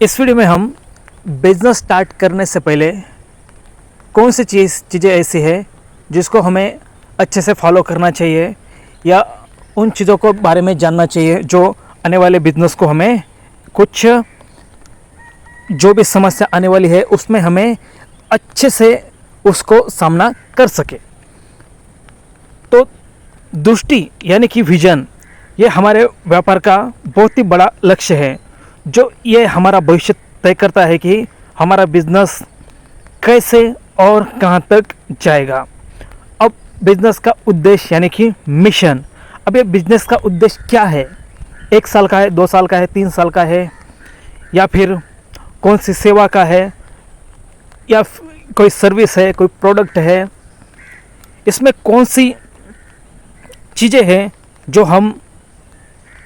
इस वीडियो में हम बिज़नेस स्टार्ट करने से पहले कौन सी चीज़ें ऐसी है जिसको हमें अच्छे से फॉलो करना चाहिए या उन चीज़ों को बारे में जानना चाहिए जो आने वाले बिज़नेस को हमें कुछ जो भी समस्या आने वाली है उसमें हमें अच्छे से उसको सामना कर सके। तो दृष्टि यानी कि विजन ये हमारे व्यापार का बहुत ही बड़ा लक्ष्य है जो ये हमारा भविष्य तय करता है कि हमारा बिजनेस कैसे और कहाँ तक जाएगा। अब बिजनेस का उद्देश्य यानी कि मिशन, अब ये बिजनेस का उद्देश्य क्या है, 1 साल का है, 2 साल का है, 3 साल का है, या फिर कौन सी सेवा का है, या कोई सर्विस है, कोई प्रोडक्ट है, इसमें कौन सी चीज़ें हैं जो हम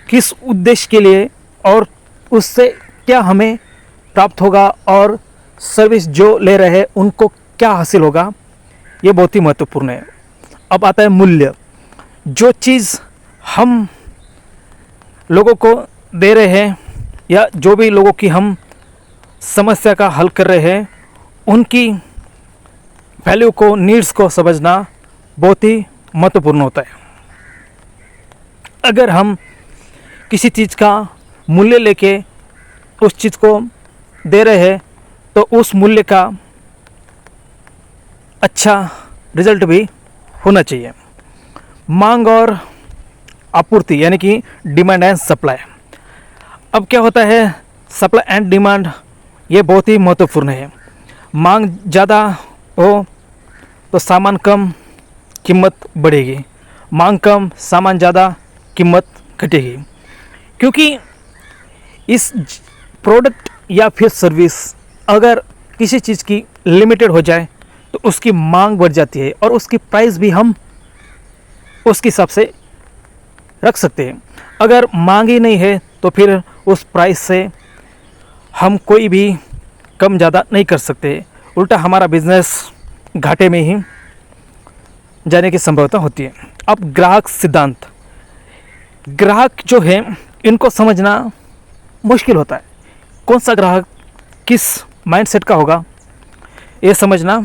किस उद्देश्य के लिए और उससे क्या हमें प्राप्त होगा और सर्विस जो ले रहे हैं उनको क्या हासिल होगा, ये बहुत ही महत्वपूर्ण है। अब आता है मूल्य, जो चीज़ हम लोगों को दे रहे हैं या जो भी लोगों की हम समस्या का हल कर रहे हैं उनकी वैल्यू को, नीड्स को समझना बहुत ही महत्वपूर्ण होता है। अगर हम किसी चीज़ का मूल्य लेके उस चीज़ को दे रहे हैं तो उस मूल्य का अच्छा रिजल्ट भी होना चाहिए। मांग और आपूर्ति यानी कि डिमांड एंड सप्लाई। अब क्या होता है, सप्लाई एंड डिमांड ये बहुत ही महत्वपूर्ण है। मांग ज़्यादा हो तो सामान कम, कीमत बढ़ेगी, मांग कम, सामान ज़्यादा, कीमत घटेगी। क्योंकि इस प्रोडक्ट या फिर सर्विस अगर किसी चीज़ की लिमिटेड हो जाए तो उसकी मांग बढ़ जाती है और उसकी प्राइस भी हम उसके हिसाब से रख सकते हैं। अगर मांग ही नहीं है तो फिर उस प्राइस से हम कोई भी कम ज़्यादा नहीं कर सकते, उल्टा हमारा बिजनेस घाटे में ही जाने की संभावना होती है। अब ग्राहक सिद्धांत, ग्राहक जो है इनको समझना मुश्किल होता है। कौन सा ग्राहक किस माइंडसेट का होगा ये समझना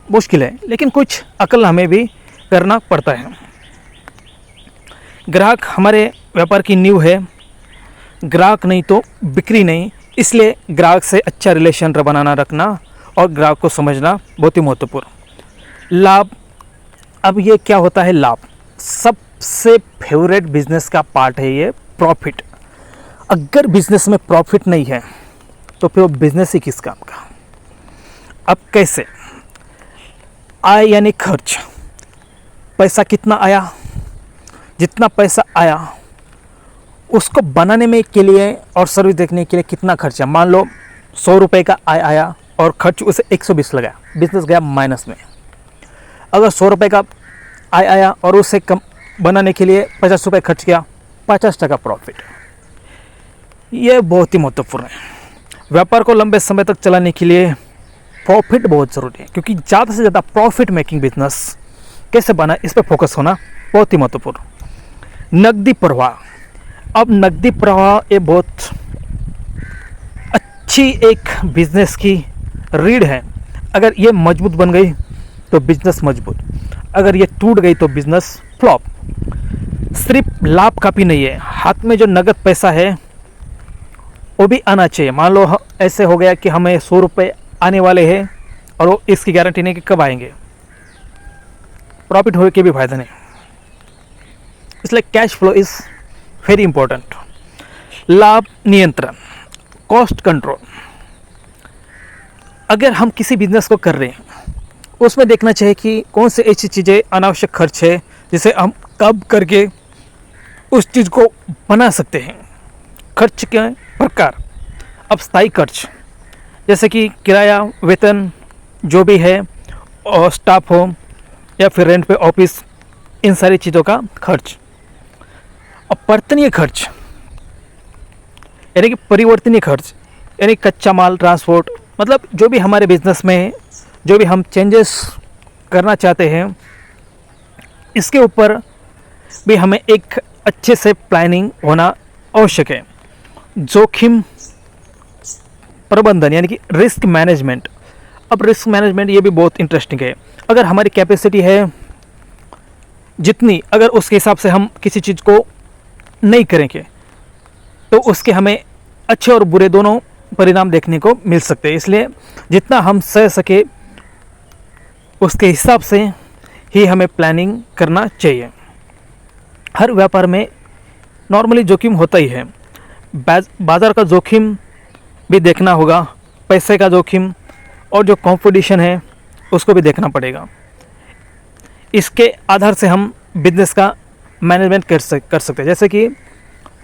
मुश्किल है, लेकिन कुछ अकल हमें भी करना पड़ता है। ग्राहक हमारे व्यापार की नींव है, ग्राहक नहीं तो बिक्री नहीं, इसलिए ग्राहक से अच्छा रिलेशन बनाना रखना और ग्राहक को समझना बहुत ही महत्वपूर्ण। लाभ, अब ये क्या होता है लाभ, सबसे फेवरेट बिजनेस का पार्ट है ये प्रॉफिट। अगर बिजनेस में प्रॉफिट नहीं है तो फिर वो बिजनेस ही किस काम का। अब कैसे, आय यानी खर्च, पैसा कितना आया, जितना पैसा आया उसको बनाने में के लिए और सर्विस देखने के लिए कितना खर्चा। मान लो 100 रुपये का आय आया और खर्च उसे 120 लगाया, बिजनेस गया माइनस में। अगर 100 रुपये का आय आया और उसे कम बनाने के लिए 50 रुपये खर्च किया, 50% प्रॉफिट। ये बहुत ही महत्वपूर्ण है। व्यापार को लंबे समय तक चलाने के लिए प्रॉफिट बहुत ज़रूरी है, क्योंकि ज़्यादा से ज़्यादा प्रॉफिट मेकिंग बिजनेस कैसे बना इस पर फोकस होना बहुत ही महत्वपूर्ण। नकदी प्रवाह, अब नकदी प्रवाह ये बहुत अच्छी एक बिजनेस की रीढ़ है। अगर ये मजबूत बन गई तो बिजनेस मजबूत, अगर ये टूट गई तो बिजनेस फ्लॉप। सिर्फ लाभ काफ़ी नहीं है, हाथ में जो नगद पैसा है वो भी आना चाहिए। मान लो ऐसे हो गया कि हमें 100 रुपये आने वाले हैं और वो इसकी गारंटी नहीं कि कब आएंगे, प्रॉफिट होने के भी फायदा नहीं, इसलिए cash flow is very important. लाभ नियंत्रण, कॉस्ट कंट्रोल, अगर हम किसी बिजनेस को कर रहे हैं उसमें देखना चाहिए कि कौन से ऐसी चीज़ें अनावश्यक खर्च है जिसे हम कब करके उस चीज़ को बना सकते हैं। खर्च के प्रकार, अब स्थायी खर्च जैसे कि किराया, वेतन जो भी है और स्टाफ हो या फिर रेंट पे ऑफिस, इन सारी चीज़ों का खर्च। अपरिवर्तनीय खर्च यानी कि परिवर्तनीय खर्च यानी कच्चा माल, ट्रांसपोर्ट, मतलब जो भी हमारे बिजनेस में जो भी हम चेंजेस करना चाहते हैं इसके ऊपर भी हमें एक अच्छे से प्लानिंग होना आवश्यक है। जोखिम प्रबंधन यानी कि रिस्क मैनेजमेंट। अब रिस्क मैनेजमेंट ये भी बहुत इंटरेस्टिंग है। अगर हमारी कैपेसिटी है जितनी, अगर उसके हिसाब से हम किसी चीज़ को नहीं करेंगे तो उसके हमें अच्छे और बुरे दोनों परिणाम देखने को मिल सकते हैं। इसलिए जितना हम सह सके उसके हिसाब से ही हमें प्लानिंग करना चाहिए। हर व्यापार में नॉर्मली जोखिम होता ही है। बाज़ार का जोखिम भी देखना होगा, पैसे का जोखिम और जो कंपटीशन है उसको भी देखना पड़ेगा। इसके आधार से हम बिजनेस का मैनेजमेंट कर सकते हैं। जैसे कि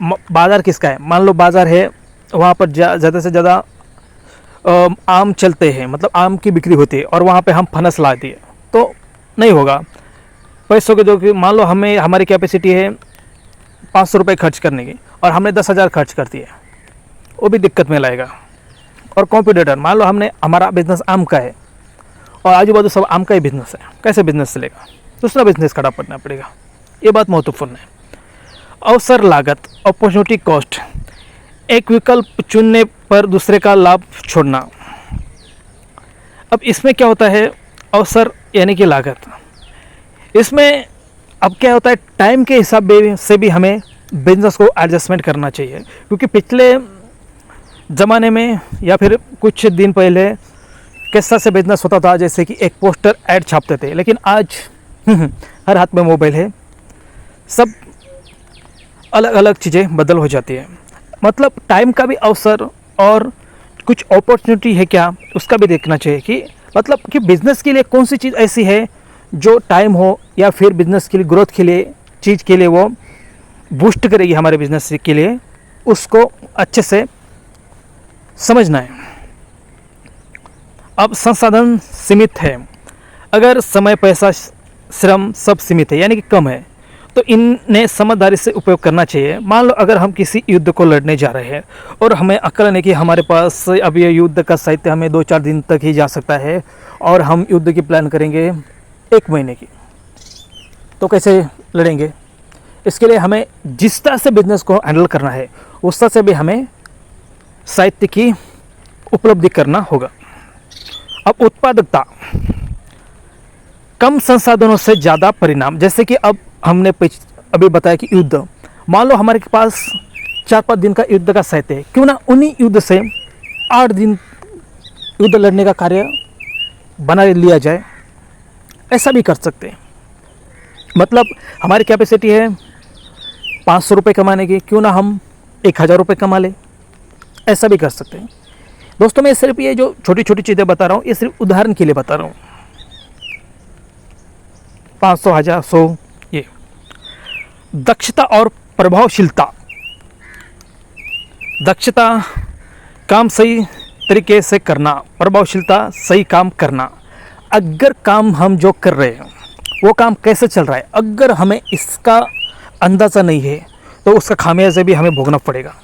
बाज़ार किसका है, मान लो बाज़ार है, वहाँ पर ज़्यादा से ज़्यादा आम चलते हैं, मतलब आम की बिक्री होती है, और वहाँ पे हम फनस ला दिए तो नहीं होगा। पैसों के जो कि मान लो हमारी कैपेसिटी है 500 रुपये खर्च करने की और हमने 10,000 खर्च कर दिए, वो भी दिक्कत में लाएगा। और कॉम्पिटिटर, मान लो हमारा बिजनेस आम का है और आजू बाजू सब आम का ही बिजनेस है, कैसे बिजनेस चलेगा? दूसरा बिजनेस खड़ा करना पड़ेगा। ये बात महत्वपूर्ण है। अवसर लागत, अपॉर्चुनिटी कॉस्ट, एक विकल्प चुनने पर दूसरे का लाभ छोड़ना। अब इसमें क्या होता है, अवसर यानी कि लागत, इसमें अब क्या होता है, टाइम के हिसाब से भी हमें बिजनेस को एडजस्टमेंट करना चाहिए। क्योंकि पिछले ज़माने में या फिर कुछ दिन पहले कैसा से बिजनेस होता था, जैसे कि एक पोस्टर ऐड छापते थे, लेकिन आज हर हाथ में मोबाइल है, सब अलग अलग चीज़ें बदल हो जाती है। मतलब टाइम का भी अवसर और कुछ अपॉर्चुनिटी है क्या, उसका भी देखना चाहिए कि मतलब कि बिज़नेस के लिए कौन सी चीज़ ऐसी है जो टाइम हो या फिर बिज़नेस के लिए ग्रोथ के लिए चीज़ के लिए वो बूस्ट करेगी हमारे बिज़नेस के लिए, उसको अच्छे से समझना है। अब संसाधन सीमित है, अगर समय, पैसा, श्रम सब सीमित है यानी कि कम है, तो इन्हें समझदारी से उपयोग करना चाहिए। मान लो अगर हम किसी युद्ध को लड़ने जा रहे हैं और हमें अक्ल नहीं कि हमारे पास अब ये युद्ध का साहित्य हमें 2-4 दिन तक ही जा सकता है और हम युद्ध की प्लान करेंगे 1 महीने की, तो कैसे लड़ेंगे? इसके लिए हमें जिस तरह से बिजनेस को हैंडल करना है उस तरह से भी हमें साहित्य की उपलब्धि करना होगा। अब उत्पादकता, कम संसाधनों से ज़्यादा परिणाम। जैसे कि अब हमने अभी बताया कि युद्ध, मान लो हमारे पास 4-5 दिन का युद्ध का साहित्य है, क्यों ना उन्हीं युद्ध से 8 दिन युद्ध लड़ने का कार्य बना लिया जाए, ऐसा भी कर सकते हैं। मतलब हमारी कैपेसिटी है 500 रुपये कमाने की, क्यों ना हम 1000 रुपये कमा लें, ऐसा भी कर सकते हैं। दोस्तों, मैं सिर्फ ये जो छोटी छोटी चीज़ें बता रहा हूँ, ये सिर्फ उदाहरण के लिए बता रहा हूँ। 500, 1000, 100, ये दक्षता और प्रभावशीलता। दक्षता, काम सही तरीके से करना, प्रभावशीलता, सही काम करना। अगर काम हम जो कर रहे हैं वो काम कैसे चल रहा है, अगर हमें इसका अंदाज़ा नहीं है तो उसका खामियाजा भी हमें भोगना पड़ेगा।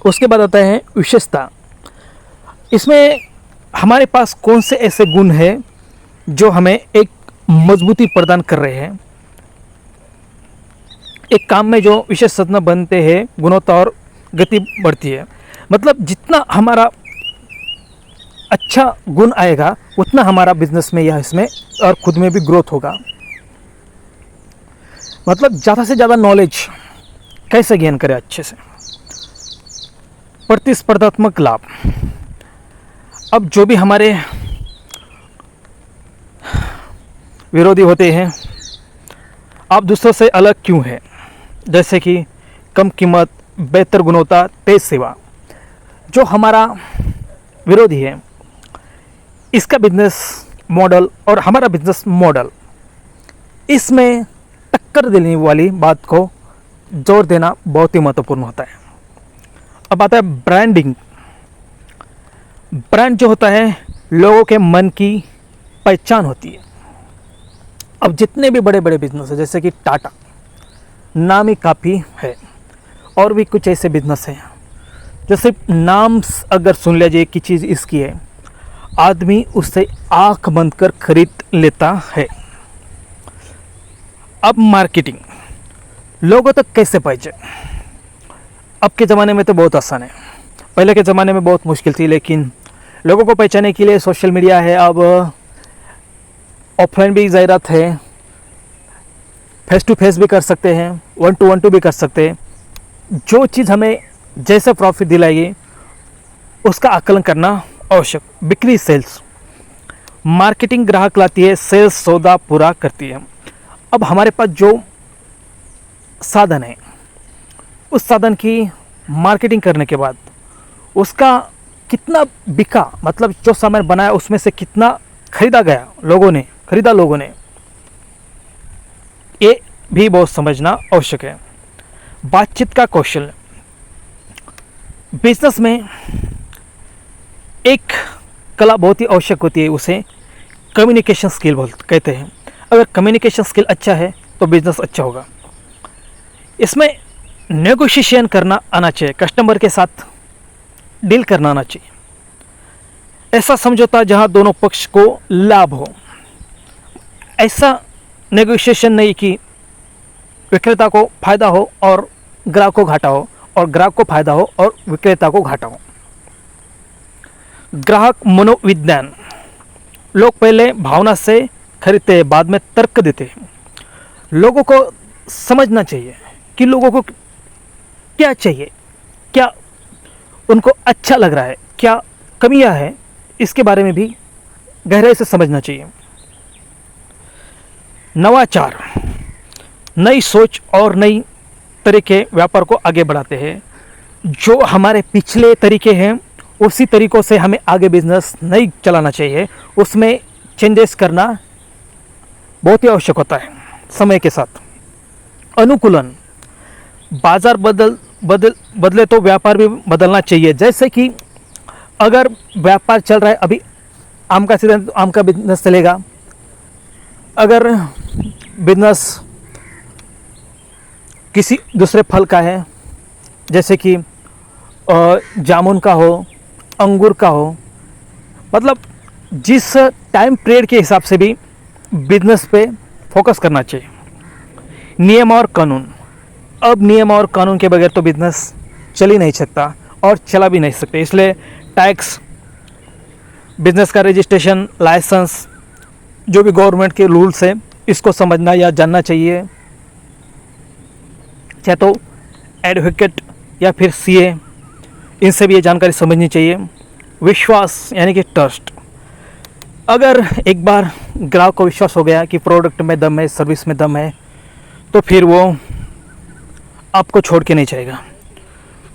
उसके बाद आता है विशेषता। इसमें हमारे पास कौन से ऐसे गुण हैं जो हमें एक मजबूती प्रदान कर रहे हैं। एक काम में जो विशेष सत्ता बनते हैं, गुणवत्ता और गति बढ़ती है। मतलब जितना हमारा अच्छा गुण आएगा उतना हमारा बिजनेस में या इसमें और खुद में भी ग्रोथ होगा। मतलब ज़्यादा से ज़्यादा नॉलेज कैसे गेन करें अच्छे से। प्रतिस्पर्धात्मक लाभ। अब जो भी हमारे विरोधी होते हैं, आप दूसरों से अलग क्यों हैं? जैसे कि कम कीमत, बेहतर गुणवत्ता, तेज सेवा। जो हमारा विरोधी है, इसका बिजनेस मॉडल और हमारा बिजनेस मॉडल, इसमें टक्कर देने वाली बात को जोर देना बहुत ही महत्वपूर्ण होता है। अब आता है ब्रांडिंग। ब्रांड जो होता है लोगों के मन की पहचान होती है। अब जितने भी बड़े बड़े बिजनेस है, जैसे कि टाटा, नाम ही काफ़ी है, और भी कुछ ऐसे बिजनेस हैं जो सिर्फ नाम अगर सुन लिया जाए कि चीज़ इसकी है, आदमी उससे आंख बंद कर खरीद लेता है। अब मार्केटिंग, लोगों तक कैसे पहुंचे? अब के ज़माने में तो बहुत आसान है। पहले के ज़माने में बहुत मुश्किल थी, लेकिन लोगों को पहचानने के लिए सोशल मीडिया है, अब ऑफलाइन भी ज़ाहिरात है, फेस टू फेस भी कर सकते हैं, 1 to 1 भी कर सकते हैं। जो चीज़ हमें जैसा प्रॉफिट दिलाएगी उसका आकलन करना आवश्यक। बिक्री सेल्स, मार्केटिंग ग्राहक लाती है, सेल्स सौदा पूरा करती है। अब हमारे पास जो साधन है उस साधन की मार्केटिंग करने के बाद उसका कितना बिका, मतलब जो सामान बनाया उसमें से कितना खरीदा गया, लोगों ने, ये भी बहुत समझना आवश्यक है। बातचीत का कौशल, बिजनेस में एक कला बहुत ही आवश्यक होती है, उसे कम्युनिकेशन स्किल कहते हैं। अगर कम्युनिकेशन स्किल अच्छा है तो बिजनेस अच्छा होगा। इसमें नेगोशिएशन करना आना चाहिए, कस्टमर के साथ डील करना आना चाहिए, ऐसा समझौता जहां दोनों पक्ष को लाभ हो। ऐसा नेगोशिएशन नहीं कि विक्रेता को फायदा हो और ग्राहक को घाटा हो, और ग्राहक को फायदा हो और विक्रेता को घाटा हो। ग्राहक मनोविज्ञान, लोग पहले भावना से खरीदते हैं, बाद में तर्क देते हैं। लोगों को समझना चाहिए कि लोगों को क्या चाहिए, क्या उनको अच्छा लग रहा है, क्या कमियां हैं, इसके बारे में भी गहराई से समझना चाहिए। नवाचार, नई सोच और नई तरीके व्यापार को आगे बढ़ाते हैं। जो हमारे पिछले तरीके हैं उसी तरीक़ों से हमें आगे बिजनेस नहीं चलाना चाहिए, उसमें चेंजेस करना बहुत ही आवश्यक होता है समय के साथ। अनुकूलन, बाजार बदले तो व्यापार भी बदलना चाहिए। जैसे कि अगर व्यापार चल रहा है, अभी आम का सीजन, आम का बिजनेस चलेगा। अगर बिजनेस किसी दूसरे फल का है, जैसे कि जामुन का हो, अंगूर का हो, मतलब जिस टाइम पीरियड के हिसाब से भी बिजनेस पे फोकस करना चाहिए। नियम और कानून, अब नियम और कानून के बगैर तो बिजनेस चल ही नहीं सकता और चला भी नहीं सकते। इसलिए टैक्स, बिजनेस का रजिस्ट्रेशन, लाइसेंस, जो भी गवर्नमेंट के रूल्स हैं, इसको समझना या जानना चाहिए। चाहे तो एडवोकेट या फिर सीए, इनसे भी ये जानकारी समझनी चाहिए। विश्वास यानी कि ट्रस्ट, अगर एक बार ग्राहक को विश्वास हो गया कि प्रोडक्ट में दम है, सर्विस में दम है, तो फिर वो आपको छोड़ के नहीं जाएगा।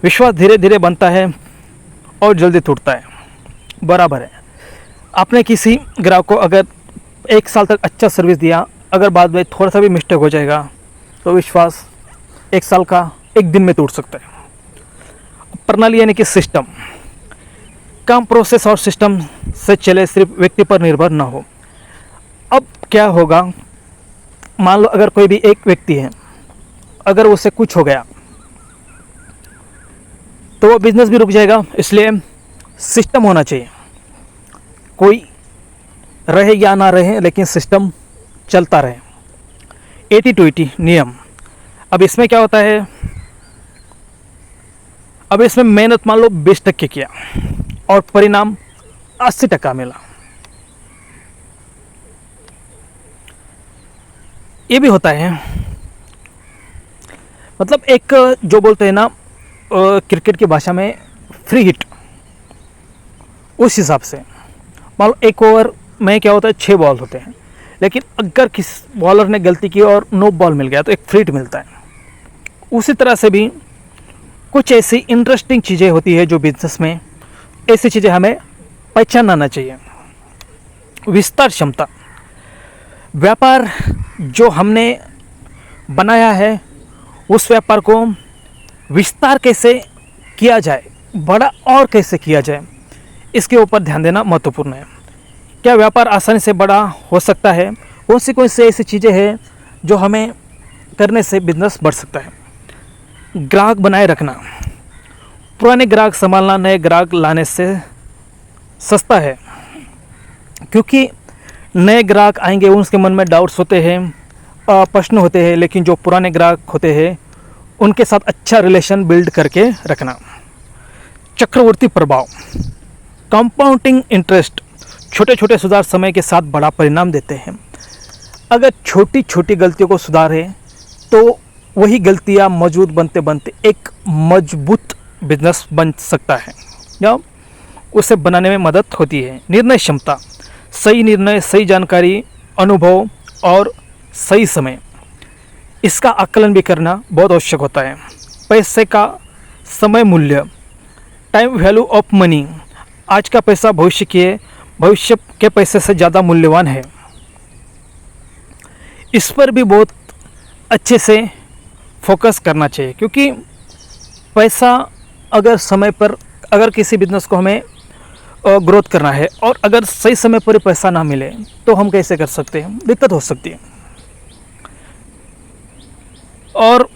विश्वास धीरे धीरे बनता है और जल्दी टूटता है, बराबर है। आपने किसी ग्राहक को अगर 1 साल तक अच्छा सर्विस दिया, अगर बाद में थोड़ा सा भी मिस्टेक हो जाएगा तो विश्वास 1 साल का 1 दिन में टूट सकता है। प्रणाली यानी कि सिस्टम, काम प्रोसेस और सिस्टम से चले, सिर्फ व्यक्ति पर निर्भर ना हो। अब क्या होगा, मान लो अगर कोई भी एक व्यक्ति है, अगर उससे कुछ हो गया तो वो बिजनेस भी रुक जाएगा। इसलिए सिस्टम होना चाहिए, कोई रहे या ना रहे लेकिन सिस्टम चलता रहे। 80-20 नियम, अब इसमें क्या होता है, अब इसमें मेहनत मान लो 20% किया और परिणाम 80% मिला, ये भी होता है। मतलब एक जो बोलते हैं ना क्रिकेट की भाषा में फ्री हिट, उस हिसाब से मान लो 1 ओवर में क्या होता है, 6 बॉल होते हैं, लेकिन अगर किस बॉलर ने गलती की और 9 बॉल मिल गया तो एक फ्री हिट मिलता है। उसी तरह से भी कुछ ऐसी इंटरेस्टिंग चीज़ें होती है जो बिजनेस में, ऐसी चीज़ें हमें पहचान आना चाहिए। विस्तार क्षमता, व्यापार जो हमने बनाया है उस व्यापार को विस्तार कैसे किया जाए, बड़ा और कैसे किया जाए, इसके ऊपर ध्यान देना महत्वपूर्ण है। क्या व्यापार आसानी से बड़ा हो सकता है, कौन सी ऐसी चीज़ें हैं जो हमें करने से बिजनेस बढ़ सकता है। ग्राहक बनाए रखना, पुराने ग्राहक संभालना नए ग्राहक लाने से सस्ता है, क्योंकि नए ग्राहक आएंगे, उनके मन में डाउट्स होते हैं, प्रश्न होते हैं, लेकिन जो पुराने ग्राहक होते हैं उनके साथ अच्छा रिलेशन बिल्ड करके रखना। चक्रवर्ती प्रभाव, कंपाउंडिंग इंटरेस्ट, छोटे छोटे सुधार समय के साथ बड़ा परिणाम देते हैं। अगर छोटी छोटी गलतियों को सुधारें तो वही गलतियां मौजूद बनते बनते एक मजबूत बिजनेस बन सकता है या उसे बनाने में मदद होती है। निर्णय क्षमता, सही निर्णय, सही जानकारी, अनुभव और सही समय, इसका आकलन भी करना बहुत आवश्यक होता है। पैसे का समय मूल्य, टाइम वैल्यू ऑफ मनी, आज का पैसा भविष्य के पैसे से ज़्यादा मूल्यवान है। इस पर भी बहुत अच्छे से फोकस करना चाहिए, क्योंकि पैसा अगर समय पर, अगर किसी बिजनेस को हमें ग्रोथ करना है और अगर सही समय पर पैसा ना मिले तो हम कैसे कर सकते हैं, दिक्कत हो सकती है। और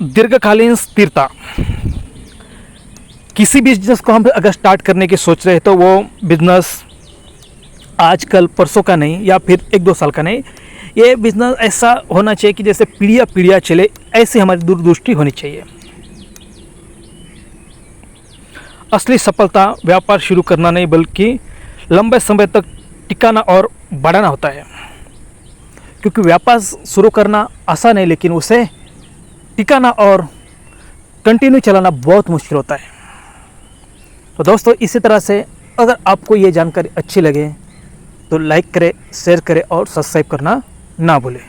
दीर्घकालीन स्थिरता, किसी बिजनेस को हम अगर स्टार्ट करने की सोच रहे हैं तो वो बिजनेस आजकल परसों का नहीं या फिर 1-2 साल का नहीं, ये बिजनेस ऐसा होना चाहिए कि जैसे पीढ़ियाँ चले, ऐसी हमारी दूरदृष्टि होनी चाहिए। असली सफलता व्यापार शुरू करना नहीं बल्कि लंबे समय तक टिकाना और बढ़ाना होता है, क्योंकि व्यापार शुरू करना आसान है लेकिन उसे टिकाना और कंटिन्यू चलाना बहुत मुश्किल होता है। तो दोस्तों, इसी तरह से अगर आपको ये जानकारी अच्छी लगे तो लाइक करें, शेयर करें और सब्सक्राइब करना ना भूलें।